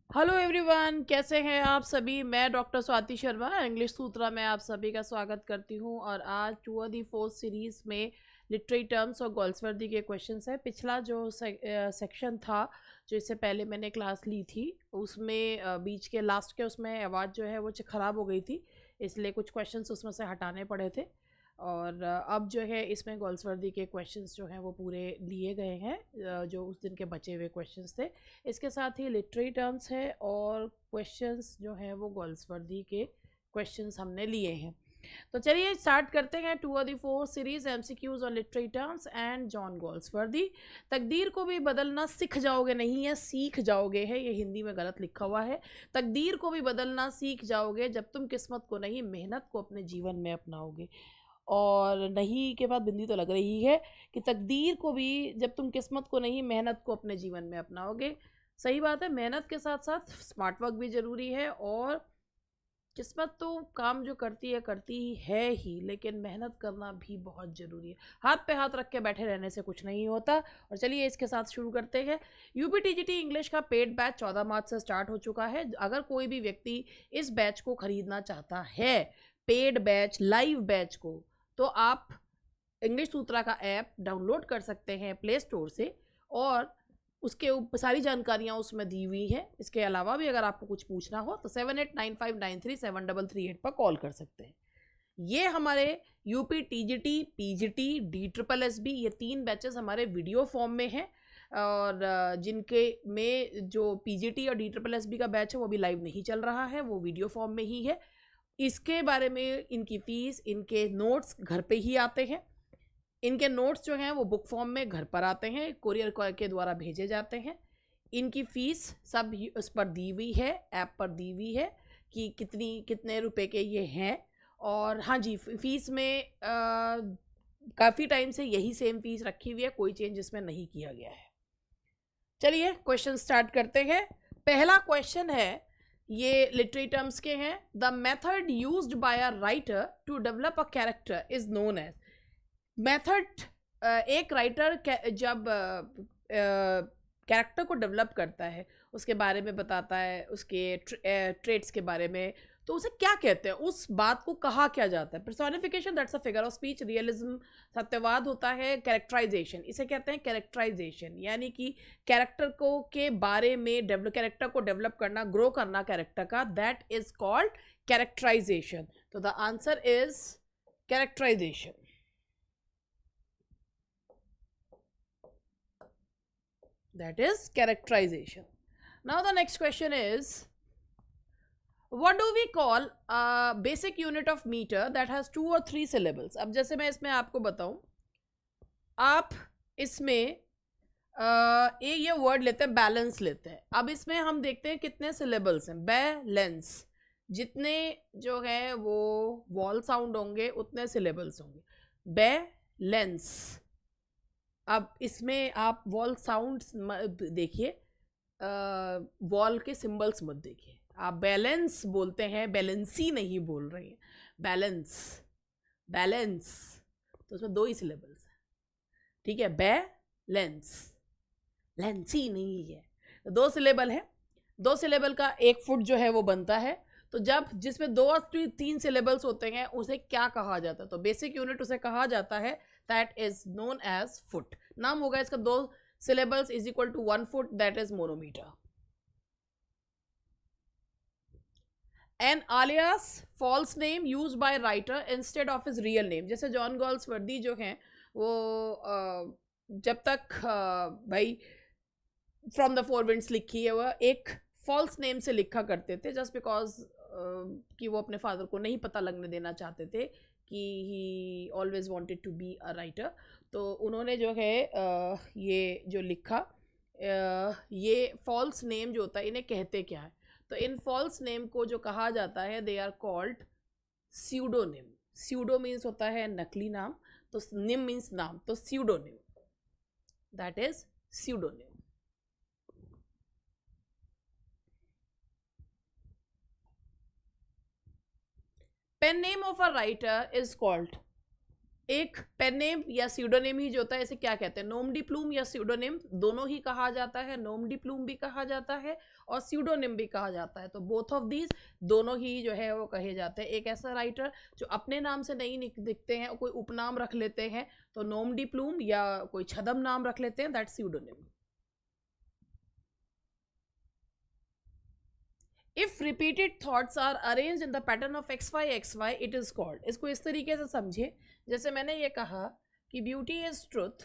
Hello everyone, कैसे हैं आप सभी। मैं डॉक्टर स्वाति शर्मा इंग्लिश सूत्रा में आप सभी का स्वागत करती हूं। और आज टू दी फोर्थ सीरीज़ में लिटरेरी टर्म्स और गोल्सवर्दी के क्वेश्चंस है। पिछला जो सेक्शन था, जो इससे पहले मैंने क्लास ली थी, उसमें बीच के लास्ट के उसमें आवाज़ जो है वो ख़राब हो गई थी, इसलिए कुछ क्वेश्चंस उसमें से हटाने पड़े थे। और अब जो है इसमें गोल्सवर्दी के क्वेश्चंस जो हैं वो पूरे लिए गए हैं, जो उस दिन के बचे हुए क्वेश्चंस थे। इसके साथ ही लिटरेरी टर्म्स है और क्वेश्चंस जो हैं वो गोल्सवर्दी के क्वेश्चंस हमने लिए हैं। तो चलिए स्टार्ट करते हैं to the four series MCQs और literary terms and John Galsworthy. तकदीर को भी बदलना सीख जाओगे, नहीं है सीख जाओगे है, ये हिंदी में गलत लिखा हुआ है। तकदीर को भी बदलना सीख जाओगे जब तुम किस्मत को नहीं मेहनत को अपने जीवन में अपनाओगे। और नहीं के बाद बिंदी तो लग रही है कि तकदीर को भी जब तुम किस्मत को नहीं मेहनत को अपने जीवन में अपनाओगे। सही बात है, मेहनत के साथ साथ स्मार्ट वर्क भी ज़रूरी है। और किस्मत तो काम जो करती ही है ही, लेकिन मेहनत करना भी बहुत ज़रूरी है। हाथ पे हाथ रख के बैठे रहने से कुछ नहीं होता। और चलिए इसके साथ शुरू करते हैं। यूपीटीजीटी इंग्लिश का पेड बैच 14 मार्च से स्टार्ट हो चुका है। अगर कोई भी व्यक्ति इस बैच को खरीदना चाहता है, पेड बैच लाइव बैच को, तो आप इंग्लिश सूत्रा का ऐप डाउनलोड कर सकते हैं प्ले स्टोर से। और उसके सारी जानकारियाँ उसमें दी हुई है। इसके अलावा भी अगर आपको कुछ पूछना हो तो 7895937338 पर कॉल कर सकते हैं। ये हमारे यूपी टीजीटी, पीजीटी, DSSB, ये 3 बैचेस हमारे वीडियो फॉर्म में हैं। और जिनके में जो पीजीटी और DSSB का बैच है वो भी लाइव नहीं चल रहा है, वो वीडियो फॉर्म में ही है। इसके बारे में इनकी फ़ीस, इनके नोट्स घर पे ही आते हैं। इनके नोट्स जो हैं वो बुक फॉर्म में घर पर आते हैं, कुरियर के द्वारा भेजे जाते हैं। इनकी फ़ीस सब उस पर दी हुई है, ऐप पर दी हुई है कि कितने रुपए के ये हैं। और हाँ जी, फ़ीस में काफ़ी टाइम से यही सेम फ़ीस रखी हुई है, कोई चेंज इसमें नहीं किया गया है। चलिए क्वेश्चन स्टार्ट करते हैं। पहला क्वेश्चन है, ये लिटरेरी टर्म्स के हैं। The method used by a writer to develop a character is known as. Method, एक राइटर जब कैरेक्टर को डेवलप करता है, उसके बारे में बताता है, उसके ट्रेट्स के बारे में, तो उसे क्या कहते हैं, उस बात को कहा क्या जाता है। Personification, that's a figure of speech. Realism, सत्यवाद होता है। कैरेक्टराइजेशन, इसे कहते हैं कैरेक्टराइजेशन, यानी कि कैरेक्टर को के बारे में कैरेक्टर को डेवलप करना, ग्रो करना कैरेक्टर का, दैट इज कॉल्ड कैरेक्टराइजेशन। तो the answer is characterization. That is characterization. Now the next question is, what do we call a basic unit of meter that has 2 or 3 syllables? अब जैसे मैं इसमें आपको बताऊं, आप इसमें ये वर्ड लेते हैं, बैलेंस लेते हैं। अब इसमें हम देखते हैं कितने सिलेबल्स हैं। बैलेंस, जितने जो है वो वॉल साउंड होंगे उतने सिलेबल्स होंगे। बैलेंस। अब इसमें आप वॉल साउंड देखिए, वॉल के सिंबल्स मत देखिए। आप बैलेंस बोलते हैं, बैलेंसी नहीं बोल रहे हैं। बैलेंस, बैलेंस, तो उसमें 2 ही सिलेबल्स हैं। ठीक है, बैलेंस, लेंसी नहीं है। तो 2 सिलेबल है। 2 सिलेबल का 1 फुट जो है वो बनता है। तो जब जिसमें 2 और 3 सिलेबल्स होते हैं उसे क्या कहा जाता है? तो बेसिक यूनिट उसे कहा जाता है, that is known as foot. नाम होगा इसका 2 syllables is equal to 1 foot, that is monometer. An alias, false name used by writer instead of his real name. जैसे जॉन गोल्सवर्दी जो हैं वो जब तक भाई फ्रॉम द फोर विंड्स लिखी है, वह एक फॉल्स नेम से लिखा करते थे, जस्ट बिकॉज कि वो अपने फादर को नहीं पता लगने देना चाहते थे कि he always wanted to be a writer. तो उन्होंने जो है ये जो लिखा, ये फॉल्स नेम जो होता है इन्हें कहते क्या है? तो इन फॉल्स नेम को जो कहा जाता है, they are called pseudonym. Pseudo means होता है नकली नाम, तो निम मीन्स नाम, तो pseudonym, that is pseudonym. Pen name of a writer is called, एक पेन नेम या स्यूडोनेम ही जो होता है, इसे क्या कहते हैं? नोम डी प्लूम या स्यूडोनेम दोनों ही कहा जाता है। नोम डी प्लूम भी कहा जाता है और स्यूडोनेम भी कहा जाता है। तो बोथ ऑफ दीज दोनों ही जो है वो कहे जाते हैं। एक ऐसा राइटर जो अपने नाम से नहीं दिखते हैं, कोई उपनाम रख लेते हैं, तो नोम डी प्लूम, या कोई छदम नाम रख लेते हैं, that स्यूडोनेम। If repeated thoughts are arranged in the pattern of xy xy, it is called। इसको इस तरीके से समझिए, जैसे मैंने ये कहा कि beauty is truth,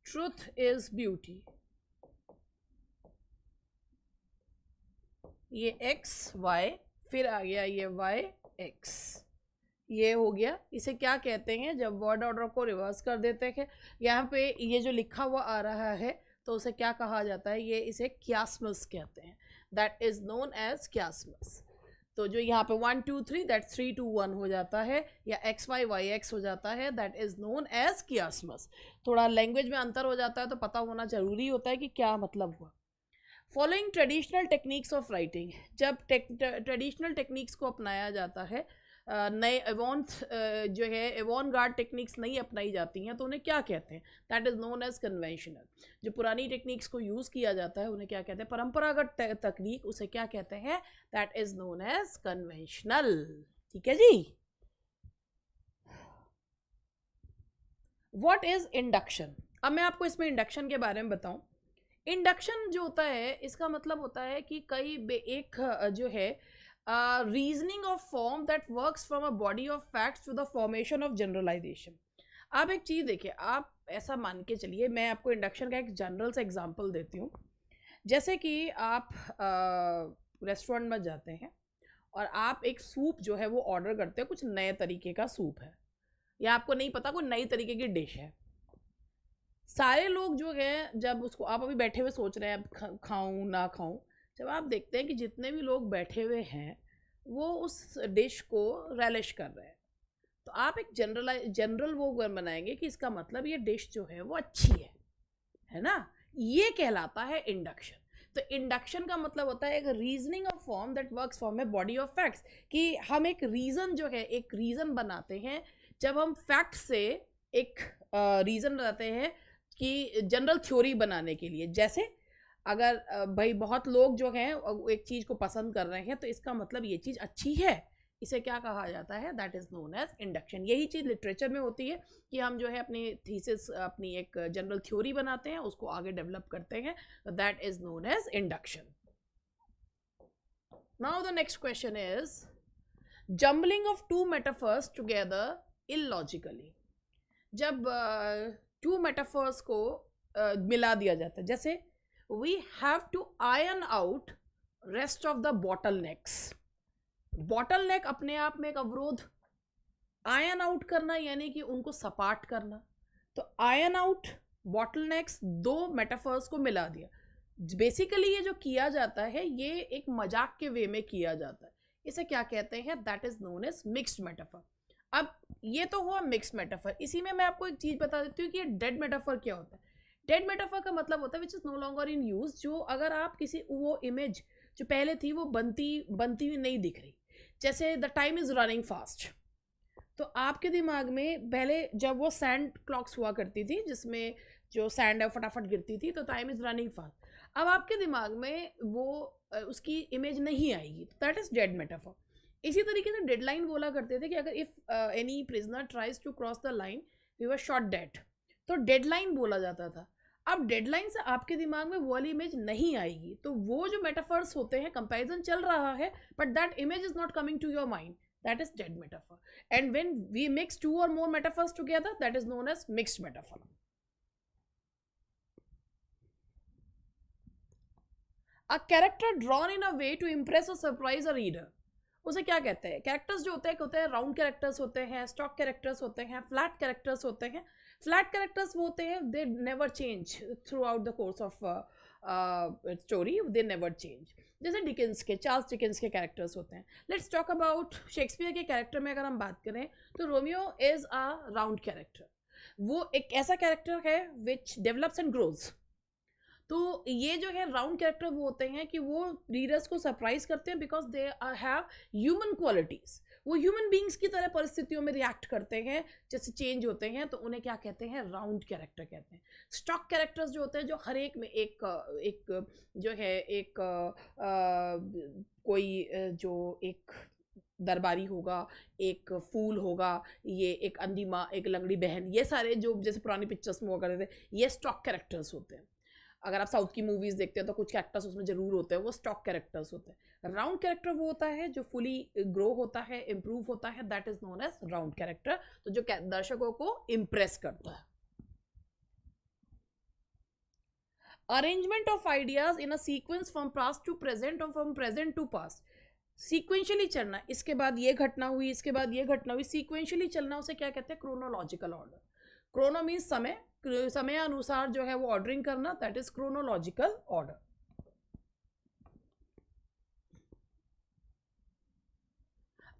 truth is beauty, ये x y, फिर आ गया ये y x, ये हो गया। इसे क्या कहते हैं? जब वर्ड ऑर्डर को रिवर्स कर देते हैं, यहाँ पे ये जो लिखा हुआ आ रहा है तो उसे क्या कहा जाता है? ये इसे क्यास्मस कहते हैं, दैट इज नोन एज क्यास्मस। तो जो यहाँ पे 1 2 3 दैट 3 2 1 हो जाता है, या एक्स वाई वाई एक्स हो जाता है, दैट इज नोन एज क्यास्मस। थोड़ा लैंग्वेज में अंतर हो जाता है तो पता होना जरूरी होता है कि क्या मतलब हुआ। Following traditional techniques of writing, जब ट्रेडिशनल टेक्निक्स को अपनाया जाता है, नए जो है एवॉन-गार्ड टेक्निक्स नहीं अपनाई जाती हैं, तो उन्हें क्या कहते हैं? That is known as conventional. जो पुरानी टेक्निक्स को यूज़ किया जाता है उन्हें क्या कहते हैं? परंपरागत तकनीक, उसे क्या कहते हैं? That is known as conventional. ठीक है जी। What is induction? अब मैं आपको इसमें इंडक्शन के बारे में बताऊं। इंडक्शन जो होता है, इसका मतलब होता है कि एक जो है reasoning of form that works from a body of facts to the formation of generalization। आप एक चीज़ देखिए, आप ऐसा मान के चलिए, मैं आपको इंडक्शन का एक जनरल सा एग्जांपल देती हूँ। जैसे कि आप रेस्टोरेंट में जाते हैं और आप एक सूप जो है वो ऑर्डर करते हैं, कुछ नए तरीके का सूप है, या आपको नहीं पता कोई नई तरीके की डिश है। सारे लोग जो हैं, जब उसको आप अभी बैठे हुए सोच रहे हैं अब खाऊं ना खाऊं, जब आप देखते हैं कि जितने भी लोग बैठे हुए हैं वो उस डिश को रेलिश कर रहे हैं, तो आप एक जनरल वो बनाएंगे कि इसका मतलब ये डिश जो है वो अच्छी है ना? ये कहलाता है इंडक्शन। तो इंडक्शन का मतलब होता है एक reasoning of form that works form a body of facts, कि हम एक रीज़न जो है, एक रीज़न बनाते हैं जब हम फैक्ट से एक रीज़न बनाते हैं कि जनरल थ्योरी बनाने के लिए। जैसे अगर भाई बहुत लोग जो हैं एक चीज़ को पसंद कर रहे हैं, तो इसका मतलब ये चीज़ अच्छी है, इसे क्या कहा जाता है? That is known as induction. यही चीज़ लिटरेचर में होती है कि हम जो है अपनी थीसिस, अपनी एक जनरल थ्योरी बनाते हैं, उसको आगे डेवलप करते हैं, that is known as induction. Now the next question is jumbling of two metaphors together illogically. जब टू मेटाफर्स को मिला दिया जाता है, जैसे we have to iron out rest of the bottlenecks। bottleneck अपने आप में एक अवरोध, iron out करना यानी कि उनको सपाट करना। तो iron out bottlenecks, दो मेटाफर्स को मिला दिया। बेसिकली ये जो किया जाता है ये एक मजाक के वे में किया जाता है, इसे क्या कहते हैं? That is known as mixed metaphor. अब ये तो हुआ मिक्स्ड मेटाफर। इसी में मैं आपको एक चीज बता देती हूँ कि ये डेड मेटाफर क्या होता है। डेड मेटाफर का मतलब होता है which is no longer in use, जो अगर आप किसी वो इमेज जो पहले थी वो बनती हुई नहीं दिख रही। जैसे the time is running fast, तो आपके दिमाग में पहले जब वो सैंड क्लॉक्स हुआ करती थी जिसमें जो सैंड है फटाफट गिरती थी, तो टाइम इज रनिंग फास्ट। अब आपके दिमाग में वो उसकी इमेज नहीं आएगी, तो दैट इज डेड मेटाफर। इसी तरीके से डेडलाइन बोला करते थे कि अगर if any prisoner tries to cross the line we were shot dead, तो डेडलाइन बोला जाता था। अब डेडलाइन से आपके दिमाग में वो वाली इमेज नहीं आएगी, तो वो जो मेटाफर्स होते हैं, कंपैरिजन चल रहा है but that image is not coming to your mind, that is dead metaphor. And when we mix two और more metaphors together, that is known as mixed metaphor. A character drawn in a way to impress or surprise a reader, उसे क्या कहते हैं? Characters जो होते हैं round characters होते हैं, स्टॉक कैरेक्टर्स होते हैं, फ्लैट कैरेक्टर्स होते हैं। फ्लैट कैरेक्टर्स वो होते हैं they never change through out the course of story, they never change. जैसे डिकेंस के, चार्ल्स डिकेंस के कैरेक्टर्स होते हैं। लेट्स टॉक अबाउट शेक्सपियर के कैरेक्टर में अगर हम बात करें तो Romeo is a round character. वो एक ऐसा कैरेक्टर है विच डेवलप्स एंड ग्रोज। तो ये जो है राउंड कैरेक्टर वो होते हैं कि वो रीडर्स को सरप्राइज करते हैं because they have human qualities, वो ह्यूमन बींग्स की तरह परिस्थितियों में रिएक्ट करते हैं, जैसे चेंज होते हैं, तो उन्हें क्या कहते हैं, राउंड कैरेक्टर कहते हैं। स्टॉक कैरेक्टर्स जो होते हैं जो हर एक में एक जो है एक कोई जो एक दरबारी होगा, एक फूल होगा, ये एक अंधी माँ, एक लंगड़ी बहन, ये सारे जो जैसे पुरानी पिक्चर्स में हुआ करते थे, ये स्टॉक कैरेक्टर्स होते हैं। अगर आप साउथ की मूवीज देखते हैं तो कुछ कैरेक्टर्स उसमें जरूर होते हैं, वो स्टॉक कैरेक्टर्स होते हैं। राउंड कैरेक्टर वो होता है जो फुली ग्रो होता है, इम्प्रूव होता है, that is known as round character, तो जो दर्शकों को इम्प्रेस करता है। Arrangement of ideas in a sequence from past to present or from present to past, sequentially चलना, इसके बाद ये घटना हुई, इसके बाद ये घटना हुई, सीक्वेंशियली चलना, उसे क्या कहते हैं, क्रोनोलॉजिकल ऑर्डर। क्रोनो मीन्स समय, समय अनुसार जो है वो ऑर्डरिंग करना, that is chronological order.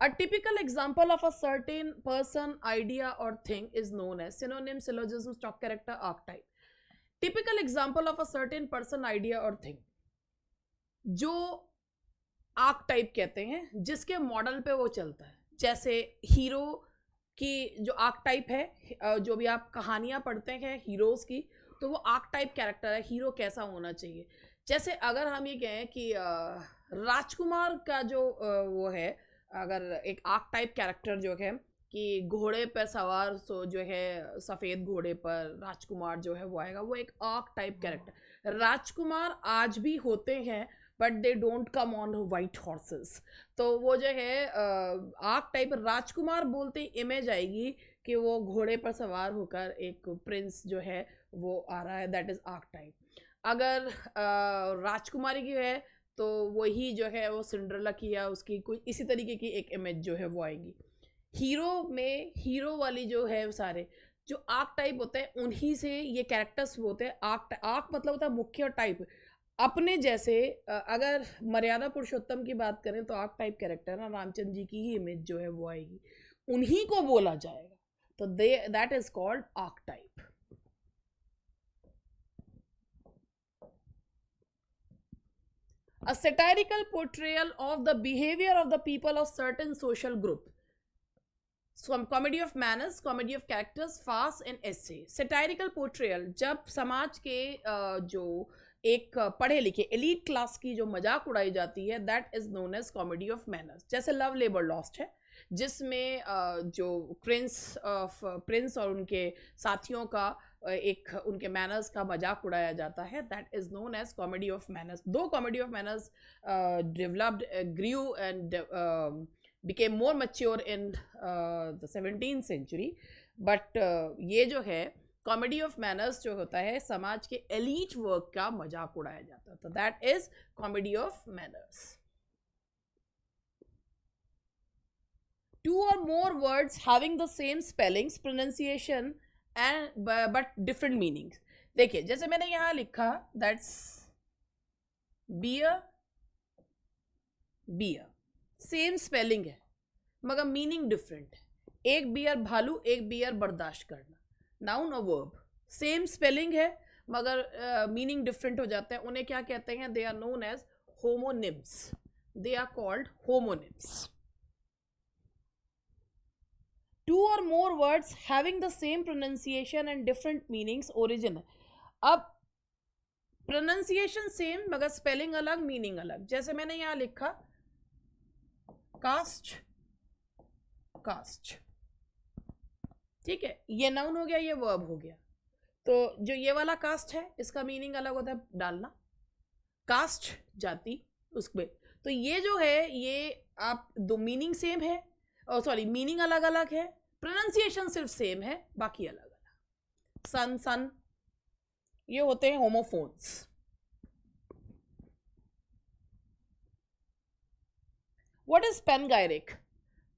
A typical example of a certain person, idea or thing is known as synonym, syllogism, stock character, archetype. Typical example of a certain person, idea or thing, जो archetype कहते हैं, जिसके model पे वो चलता है। जैसे hero की जो आर्कटाइप है, जो भी आप कहानियाँ पढ़ते हैं हीरोज़ की, तो वो आर्कटाइप कैरेक्टर है, हीरो कैसा होना चाहिए। जैसे अगर हम ये कहें कि राजकुमार का जो वो है, अगर एक आर्कटाइप कैरेक्टर जो है कि घोड़े पर सवार, सो जो है सफ़ेद घोड़े पर राजकुमार जो है वो आएगा, वो एक आर्कटाइप कैरेक्टर। राजकुमार आज भी होते हैं but they don't come on white horses, तो वो जो है आर्क टाइप, राजकुमार बोलते ही इमेज आएगी कि वो घोड़े पर सवार होकर एक प्रिंस जो है वो आ रहा है, दैट इज आर्क टाइप। अगर राजकुमारी की है तो वही जो है वो सिंड्रेला की या उसकी कुछ इसी तरीके की एक इमेज जो है वो आएगी। हीरो में हीरो वाली जो है सारे जो आर्क टाइप होते हैं उन्हीं से ये कैरेक्टर्स होते हैं। आर्क मतलब होता है मुख्य टाइप अपने जैसे। अगर मर्यादा पुरुषोत्तम की बात करें तो आर्क टाइप कैरेक्टर ना रामचंद्र जी की ही इमेज जो है वो आएगी, उन्हीं को बोला जाएगा, तो that is called arc type. A satirical portrayal of the behavior of the people of certain social group. So, comedy of manners, comedy of characters, farce and essay. Satirical portrayal, जब समाज के जो एक पढ़े लिखे एलीट क्लास की जो मजाक उड़ाई जाती है, that is known as comedy of manners. जैसे लव लेबर लॉस्ट है, जिसमें जो प्रिंस और उनके साथियों का एक उनके मैनर्स का मजाक उड़ाया जाता है, that is known as comedy of manners. दो comedy of manners developed, grieve and became more mature in the 17th century, but ये जो है कॉमेडी ऑफ मैनर्स जो होता है समाज के एलीट वर्क का मजाक उड़ाया जाता है, तो that is comedy of manners. Two or more words having the same spellings, pronunciation and but different meanings. देखिए जैसे मैंने यहाँ लिखा that's bear, bear same spelling है मगर मीनिंग डिफरेंट है। एक बियर भालू, एक बियर बर्दाश्त करना, नाउन और वर्ब सेम स्पेलिंग है मगर मीनिंग डिफरेंट हो जाता है। उन्हें क्या कहते हैं, दे आर नोन एज होमोनिम्स, दे आर कॉल्ड होमोनिम्स। टू और more words having the same pronunciation and different meanings, origin. अब प्रोनाउंसिएशन सेम मगर स्पेलिंग अलग, मीनिंग अलग। जैसे मैंने यहां लिखा कास्ट, कास्ट, ठीक है, ये नाउन हो गया, ये वर्ब हो गया। तो जो ये वाला कास्ट है इसका मीनिंग अलग होता है, डालना, कास्ट जाति उसमें। तो ये जो है ये आप दो मीनिंग सेम है, सॉरी मीनिंग अलग अलग है, प्रोनाउंसिएशन सिर्फ सेम है, बाकी अलग अलग। सन, सन, ये होते हैं homophones. What is panegyric?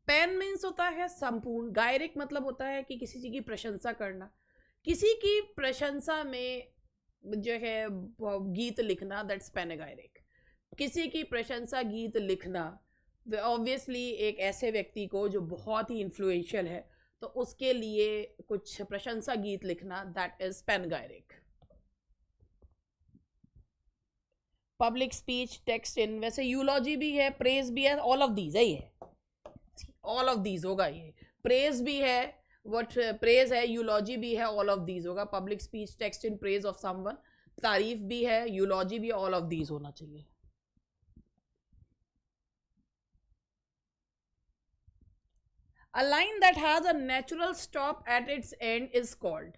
Pan means होता है संपूर्ण, गायरिक मतलब होता है कि किसी चीज की प्रशंसा करना, किसी की प्रशंसा में जो है गीत लिखना, दैट्स पैनगायरिक। किसी की प्रशंसा गीत लिखना, ऑब्वियसली एक ऐसे व्यक्ति को जो बहुत ही इन्फ्लुएंशियल है तो उसके लिए कुछ प्रशंसा गीत लिखना, that is panegyric. Public speech, text in, वैसे यूलॉजी भी है, प्रेज भी है, ऑल ऑफ दीज है, ये ऑल ऑफ दीज होगा, ये प्रेज भी है, व्हाट प्रेज है, यूलॉजी भी है, ऑल ऑफ दीज होगा, public speech, text in praise of someone, तारीफ भी है, यूलॉजी भी, ऑल ऑफ दीज होना चाहिए. A line that has a natural stop at its end is called.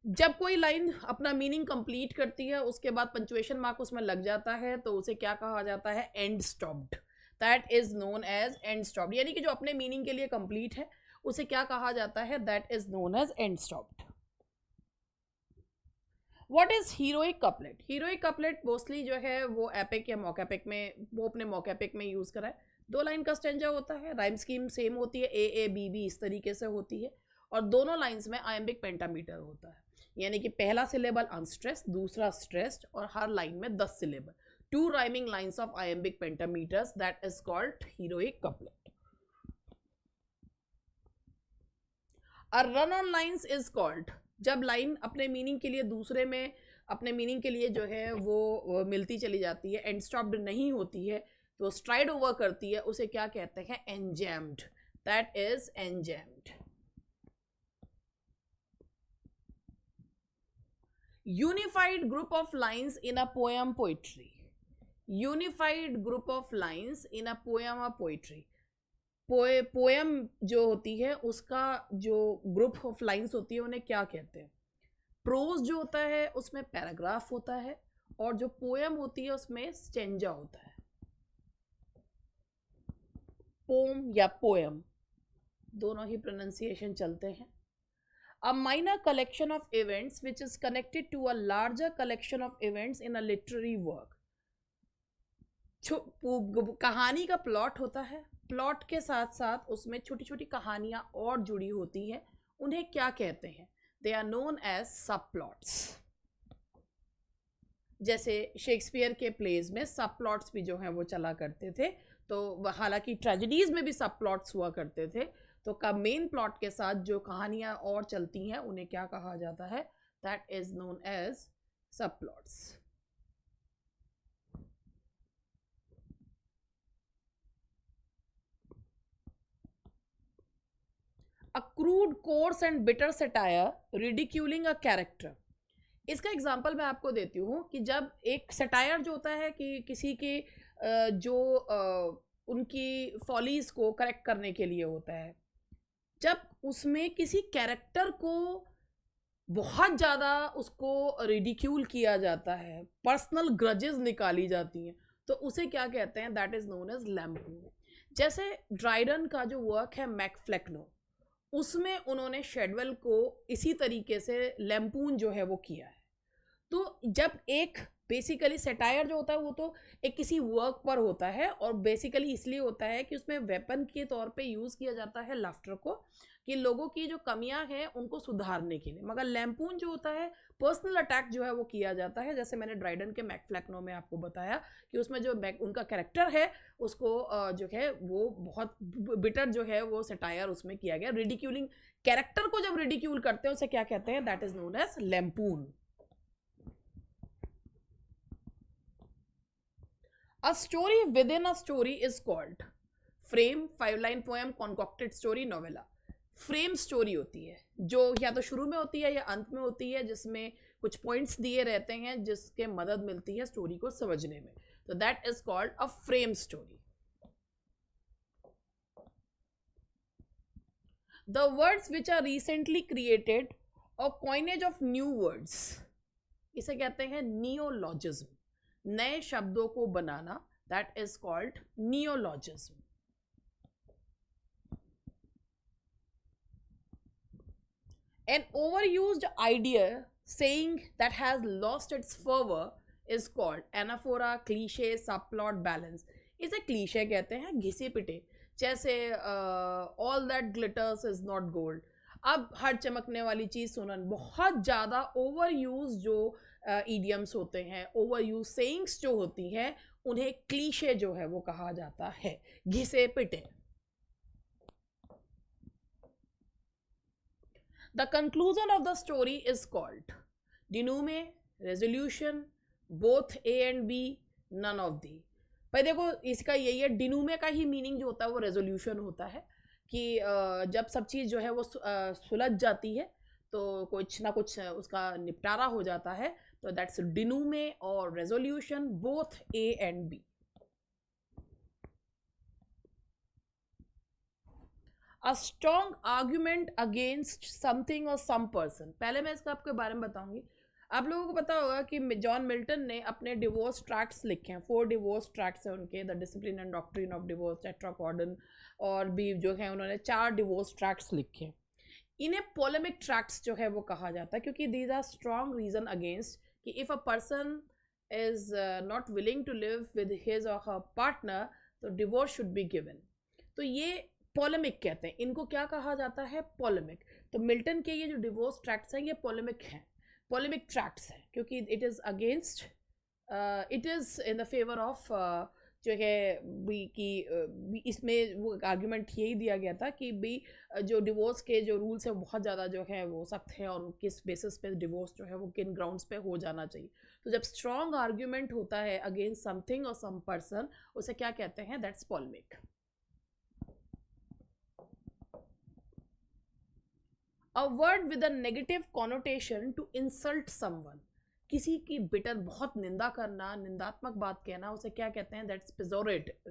जब कोई लाइन अपना मीनिंग कंप्लीट करती है, उसके बाद पंचुएशन मार्क उसमें लग जाता है, तो उसे क्या कहा जाता है? End stopped. That is known as end stopped. यानी कि जो अपने मीनिंग के लिए कंप्लीट है, उसे क्या कहा जाता है? That is known as end stopped. What is heroic couplet? Heroic couplet mostly जो है वो एपिक या मॉकएपिक में, वो अपने मॉकएपिक में यूज करा है. 2 लाइन का स्टेंजा होता है, राइम स्कीम सेम होती है, ए बी बी इस तरीके से होती है, और दोनों लाइंस में आयम्बिक पेंटामीटर होता है. यानी कि पहला सिलेबल अनस्ट्रेस्ड, दूसरा स्ट्रेस्ड, और हर लाइन में 10 syllable. 2 rhyming lines of iambic pentameters, that is called heroic couplet. A run on lines is called, जब लाइन अपने मीनिंग के लिए दूसरे में अपने मीनिंग के लिए जो है वो मिलती चली जाती है, एंड स्टॉप्ड नहीं होती है, तो स्ट्राइड ओवर करती है, उसे क्या कहते हैं? Enjambed. That is enjambed. Unified group of lines in a poem poetry. Unified group of lines in a poem और पोइट्री. पोएम जो होती है उसका जो ग्रुप ऑफ लाइंस होती है उन्हें क्या कहते हैं? प्रोज जो होता है उसमें पैराग्राफ होता है, और जो पोएम होती है उसमें स्टेंजा होता है. पोम या पोएम दोनों ही प्रोनाउंसिएशन चलते हैं. A minor collection of events which is connected to a larger collection of events in a literary work. कहानी का प्लॉट होता है, प्लॉट के साथ साथ उसमें छोटी छोटी कहानियां और जुड़ी होती हैं, उन्हें क्या कहते हैं? दे आर नोन एज सब प्लॉट्स. जैसे शेक्सपियर के प्लेज में सब प्लॉट्स भी जो हैं वो चला करते थे, तो हालांकि ट्रेजेडीज में भी सब प्लॉट्स हुआ करते थे, तो का मेन प्लॉट के साथ जो कहानियां और चलती हैं उन्हें क्या कहा जाता है? दैट इज नोन एज सब plots. A crude course and bitter satire ridiculing a character. इसका एग्जाम्पल मैं आपको देती हूँ कि जब एक सटायर जो होता है कि किसी के जो उनकी फॉलीज को करेक्ट करने के लिए होता है, जब उसमें किसी कैरेक्टर को बहुत ज़्यादा उसको रिडिक्यूल किया जाता है, पर्सनल ग्रजेस निकाली जाती हैं, तो उसे क्या कहते हैं? That is known as lampoon. जैसे ड्राइडन का जो वर्क है मैकफ्लेक्नो, उसमें उन्होंने शेडवेल को इसी तरीके से लैम्पून जो है वो किया है. तो जब एक बेसिकली सेटायर जो होता है वो तो एक किसी वर्क पर होता है, और बेसिकली इसलिए होता है कि उसमें वेपन के तौर पे यूज़ किया जाता है लाफ्टर को, कि लोगों की जो कमियां हैं उनको सुधारने के लिए. मगर लैम्पून जो होता है पर्सनल अटैक जो है वो किया जाता है. जैसे मैंने ड्राइडन के मैकफ्लेक्नो में आपको बताया कि उसमें जो उनका कैरेक्टर है उसको जो है वो बहुत बिटर जो है वो सेटायर उसमें किया गया. रिडिक्यूलिंग कैरेक्टर को जब रिडिक्यूल करते हैं उसे क्या कहते हैं? That is known as lampoon. A story within a story is called frame. 5-line poem, concocted story, novella. Frame story होती है जो या तो शुरू में होती है या अंत में होती है, जिसमें कुछ पॉइंट्स दिए रहते हैं जिसके मदद मिलती है स्टोरी को समझने में. तो that is called a frame story. The words which are recently created और कॉइनेज ऑफ न्यू वर्ड्स, इसे कहते हैं नियोलॉजिज्म. नए शब्दों को बनाना, that is called neologism. An overused idea saying that has lost its fervor is called anaphora, cliche, subplot, balance. इसे cliché कहते हैं, घिसे पिटे. जैसे all that glitters is not gold. अब हर चमकने वाली चीज़ सुनन, बहुत ज़्यादा ओवर यूज जो ईडियम्स होते हैं, ओवर यूज सेइंग्स जो होती हैं, उन्हें क्लीशे जो है वो कहा जाता है, घिसे पिटे. The conclusion of the story is called denouement, resolution, both A and B, none of the. भाई देखो इसका यही है, डिनूमे का ही मीनिंग जो होता है वो रेजोल्यूशन होता है कि जब सब चीज़ जो है वो सुलझ जाती है तो कुछ ना कुछ उसका निपटारा हो जाता है, तो दैट्स डिनूमे और resolution, both A and B. A strong argument against something और सम पर्सन। पहले मैं इसका आपके बारे में बताऊंगी। आप लोगों को पता होगा कि जॉन मिल्टन ने अपने डिवोर्स ट्रैक्ट्स लिखे हैं, 4 डिवोर्स ट्रैक्ट्स हैं उनके, the discipline and doctrine of divorce, tetrachordon, और भी जो है उन्होंने 4 डिवोर्स ट्रैक्ट्स लिखे हैं। इन्हें पोलेमिक ट्रैक्ट्स जो है वो कहा जाता है क्योंकि these are strong reason against कि if a person is not willing to live with his और हर पार्टनर तो डिवोर्स शुड बी गिवन। तो ये पोलेमिक कहते हैं, इनको क्या कहा जाता है, पोलेमिक। तो मिल्टन के ये जो डिवोर्स ट्रैक्ट्स हैं ये पोलेमिक हैं, पोलेमिक ट्रैक्ट्स हैं, क्योंकि it is against, it is in the favour of जो है भी कि इसमें वो आर्ग्यूमेंट यही दिया गया था कि भी जो डिवोर्स के जो रूल्स हैं बहुत ज़्यादा जो है वो सख्त हैं और किस बेसिस पे डिवोर्स जो है वो किन ग्राउंड्स पे हो जाना चाहिए। तो जब स्ट्रॉन्ग आर्ग्यूमेंट होता है अगेंस्ट समथिंग और सम पर्सन, उसे क्या कहते हैं, that's पोलेमिक। A word with a negative connotation to insult someone, किसी की बिटर बहुत निंदा करना, निंदात्मक बात कहना, उसे क्या कहते हैं, दैट्स पेजोरेटिव।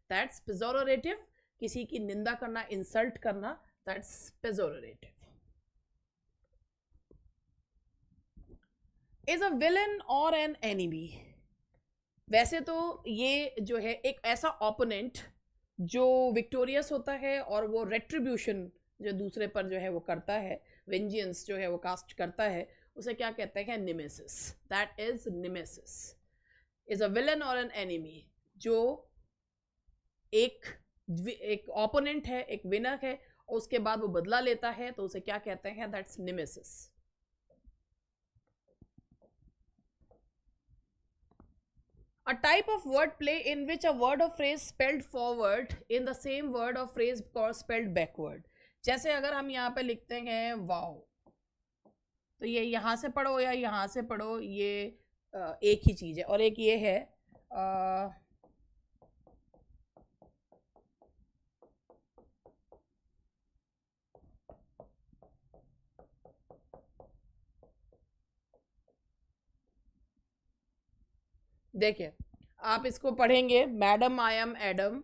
दैट्स पेजोरेटिव, किसी की निंदा करना, इंसल्ट करना, that's pejorative. Is a villain और एन एनिमी। वैसे तो ये जो है एक ऐसा ओपोनेंट जो विक्टोरियस होता है और वो रेट्रीब्यूशन जो दूसरे पर जो है वो करता है, वेंजियंस जो है वो कास्ट करता है, उसे क्या कहते हैं, nemesis. That is nemesis. Is a villain और एन एनिमी, जो एक ओपोनेंट है, एक विनर है, और उसके बाद वो बदला लेता है, तो उसे क्या कहते हैं, that's निमेसिस। A type of word play in which a word or phrase spelled forward in the same word or phrase or spelled backward। जैसे अगर हम यहाँ पे लिखते हैं वाओ, तो ये यहाँ से पढ़ो या यहाँ से पढ़ो, ये एक ही चीज़ है। और एक ये है देखिए, आप इसको पढ़ेंगे मैडम आई एम एडम,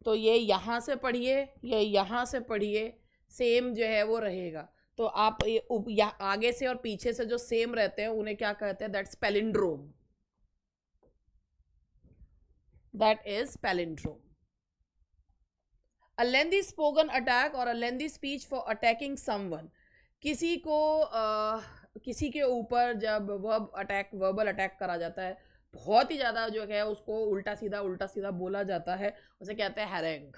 तो ये यहाँ से पढ़िए, ये यहाँ से पढ़िए, सेम जो है वो रहेगा। तो आप ये आगे से और पीछे से जो सेम रहते हैं उन्हें क्या कहते हैं, that's palindrome. That is palindrome. A lengthy spoken attack और अ लेंदी स्पीच फॉर अटैकिंग समवन। किसी को किसी के ऊपर जब वर्बल अटैक करा जाता है, बहुत ही ज़्यादा जो है उसको उल्टा सीधा बोला जाता है, उसे कहते हैं हैरेंग।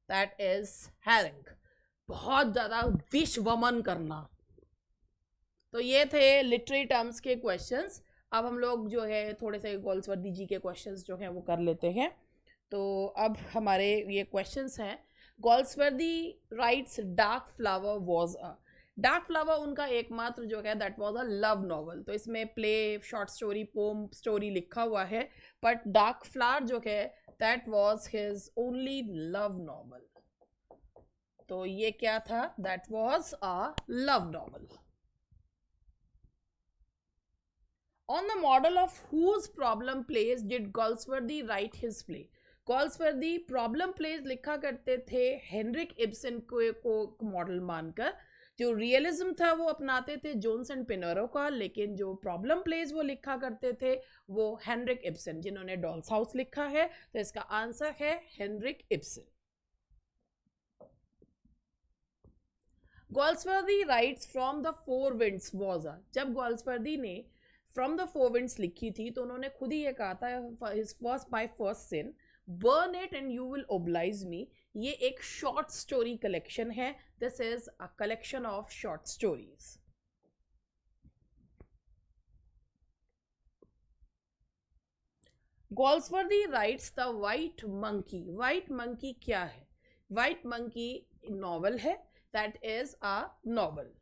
दैट इज हैरेंग, बहुत ज़्यादा विश वमन करना। तो ये थे लिटरेरी टर्म्स के क्वेश्चंस। अब हम लोग जो है थोड़े से गोल्सवर्दी जी के क्वेश्चंस जो हैं वो कर लेते हैं। तो अब हमारे ये क्वेश्चंस हैं, Galsworthy writes Dark Flower was a. Dark Flower उनका एकमात्र जो है that was a love novel. तो इसमें play, short story, poem story लिखा हुआ है, बट डार्क फ्लावर जो है that was his only love novel. तो ये क्या था, that was a love novel. On the model of whose problem plays did Galsworthy write his play? Galsworthy problem plays लिखा करते थे हेनरिक इब्सन को मॉडल मानकर। जो रियलिज्म था वो अपनाते थे जोन्स एंड पिनरो का, लेकिन जो प्रॉब्लम प्लेज वो लिखा करते थे वो हेनरिक इब्सन, जिन्होंने डॉल्स हाउस लिखा है। तो इसका आंसर है Henrik Ibsen. Galsworthy writes from the four winds was a. जब गॉल्सवर्दी ने फ्रॉम द फोर विंड्स लिखी थी तो उन्होंने खुद ही ये कहा था, his first my first sin, burn it and you will oblige me. ये एक शॉर्ट स्टोरी कलेक्शन है। This is a collection of short stories. Galsworthy writes the White Monkey. White Monkey क्या है? वाइट मंकी नॉवल है, that is a novel.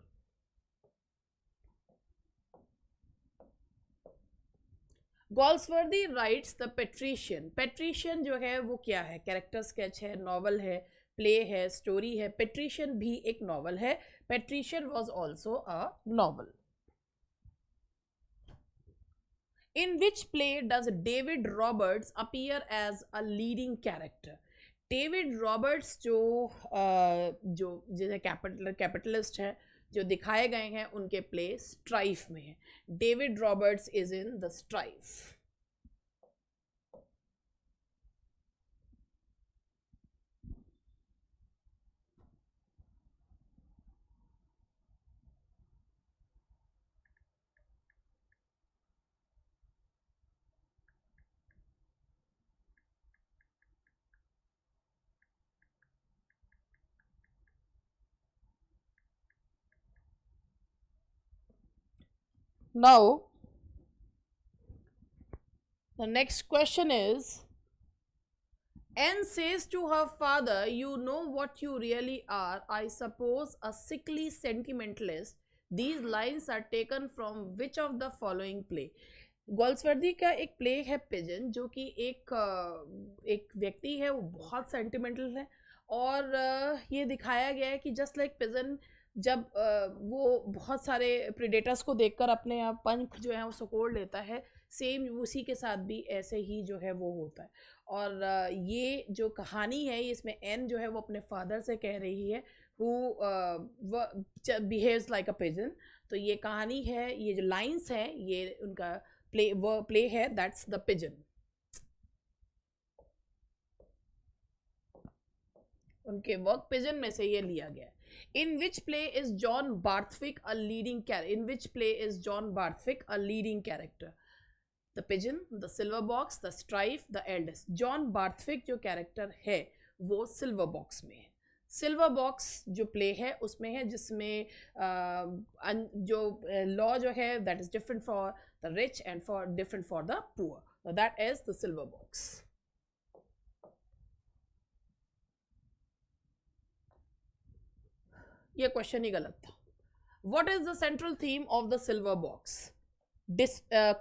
Galsworthy writes the Patrician. Patrician जो है वो क्या है? कैरेक्टर स्केच है, नॉवल है, प्ले है, स्टोरी है। पेट्रिशियन भी एक नॉवल है। Patrician was also a novel. In which play does David Roberts appear as a leading character? David Roberts जो जैसे कैपिटलिस्ट है जो दिखाए गए हैं उनके प्ले स्ट्राइफ में है। David Roberts is in the strife. Now, the next question is, Anne says to her father, "You know what you really are, I suppose, a sickly sentimentalist." These lines are taken from which of the following play? गोल्सवर्दी का एक play है pigeon, जो कि एक व्यक्ति है, वो बहुत सेंटिमेंटल है और ये दिखाया गया है कि जस्ट लाइक पिजन जब वो बहुत सारे प्रीडेटर्स को देखकर अपने आप पंख जो है वो सिकोड़ लेता है, सेम उसी के साथ भी ऐसे ही जो है वो होता है। और ये जो कहानी है इसमें एन जो है वो अपने फादर से कह रही है who behaves like a pigeon. तो ये कहानी है, ये जो लाइन्स हैं ये उनका प्ले है, दैट्स द पिजन। उनके वर्क पिजन में से ये लिया गया है। In which play is John Barthwick a leading character? In which play is John Barthwick a leading character? The Pigeon, the Silver Box, the Strife, the Eldest. John Barthwick जो character है वो silver box में है। Silver box जो play है उसमें है जिसमें जो लॉ जो है that is different for the rich and for different for the poor, that is the silver box. ये क्वेश्चन ही गलत था। What is the central theme of the silver box?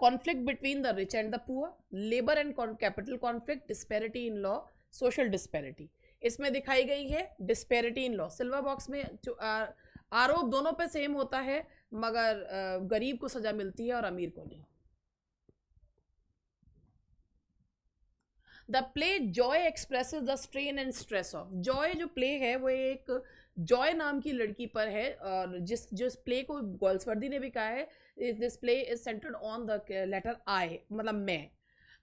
Conflict between the rich and the poor, labor and capital conflict, disparity in law, social disparity. इसमें दिखाई गई है disparity in law. Silver box में जो आरोप दोनों पे सेम होता है, मगर गरीब को सजा मिलती है और अमीर को नहीं। The play Joy expresses the strain and stress of. Joy जो प्ले है वो एक जॉय नाम की लड़की पर है, और जिस प्ले को गोल्सवर्दी ने भी कहा है, this play is centred on the letter I, मतलब मैं।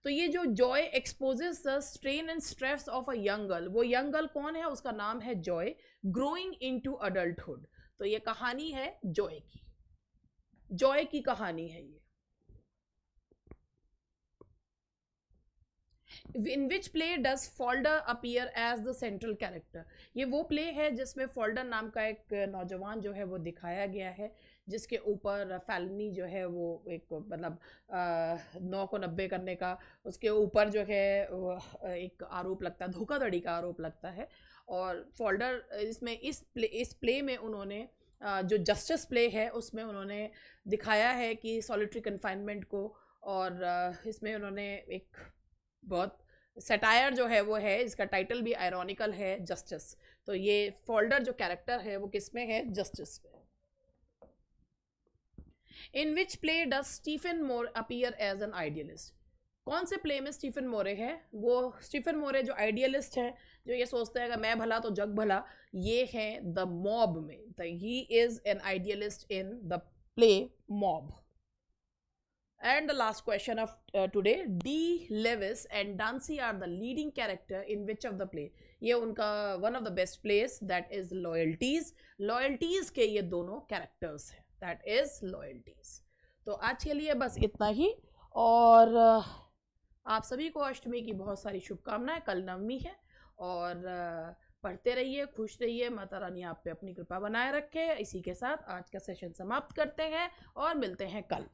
तो ये जो joy exposes the strain and stress of a young girl, वो यंग गर्ल कौन है? उसका नाम है जॉय, ग्रोइंग इनटू अडल्टहुड। तो ये कहानी है जॉय की, जॉय की कहानी है ये। In which play does Falder appear as the central character? ये वो प्ले है जिसमें फोल्डर नाम का एक नौजवान जो है वो दिखाया गया है, जिसके ऊपर फैलनी जो है वो एक मतलब 9 को 90 करने का उसके ऊपर जो है एक आरोप लगता है, धोखाधड़ी का आरोप लगता है। और फोल्डर इसमें इस प्ले में उन्होंने जो जस्टिस प्ले है उसमें उन्होंने दिखाया है कि सॉलिटरी कन्फाइनमेंट को, और इसमें उन्होंने एक बहुत सटायर जो है वो है, इसका टाइटल भी आयरॉनिकल है, जस्टिस। तो ये फोल्डर जो कैरेक्टर है वो किस में है? जस्टिस में। In which play does Stephen More appear as an idealist? कौन से प्ले में स्टीफन मोरे है? वो स्टीफन मोरे जो आइडियलिस्ट है, जो ये सोचते हैं कि मैं भला तो जग भला, ये है द मॉब में। He is an idealist in the play mob. And the last question of today, D. Lewis and Dancy are the leading character in which of the play? ये उनका one of the best plays, that is Loyalties. Loyalties के ये दोनों characters हैं, that is Loyalties. तो आज के लिए बस इतना ही, और आप सभी को अष्टमी की बहुत सारी शुभकामनाएं। कल नवमी है, और पढ़ते रहिए, खुश रहिए, माता रानी आप पे अपनी कृपा बनाए रखे। इसी के साथ आज का सेशन समाप्त करते हैं और मिलते हैं कल।